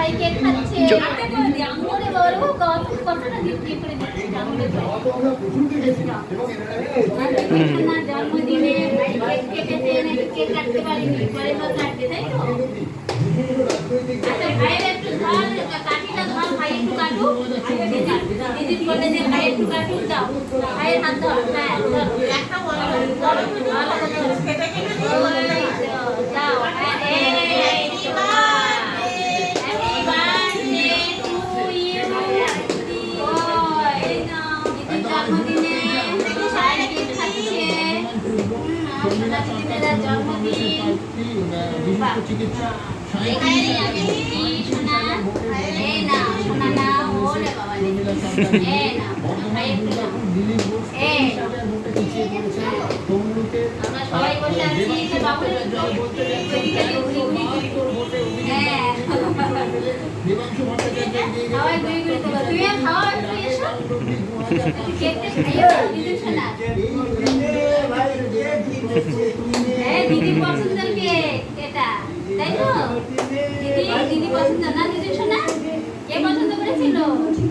ভাই কেক খাচ্ছে হাতে করে দি আঙ্গুলে বড় কতটা দিতে করে দিচ্ছি আঙ্গুলে না জন্মদিনে ভাই কেক কেটেছে নাকি কেক কাটতে পারিনি পরে তো কাটবে তাই তো আচ্ছা ভাইয়ের একটু ধর কাঠিটা ধর ভাই একটু কাটু দিদি বলে যে ভাই একটু কাটু দাও ভাইয়ের হাত ধর হ্যাঁ ধর একটা বড় ধর ভালো করে কেটে কেটে দাও হ্যাঁ সবাই বসে আছি যে বাবু সবাই ঘুরে ঘুরে দেবো তুমি খাওয়া একটু এসো কেকটা খাইও দিদি শোনা দিদি পছন্দের কেক এটা তাই তো দিদি পছন্দ না দিদি শোনা কে পছন্দ করেছিল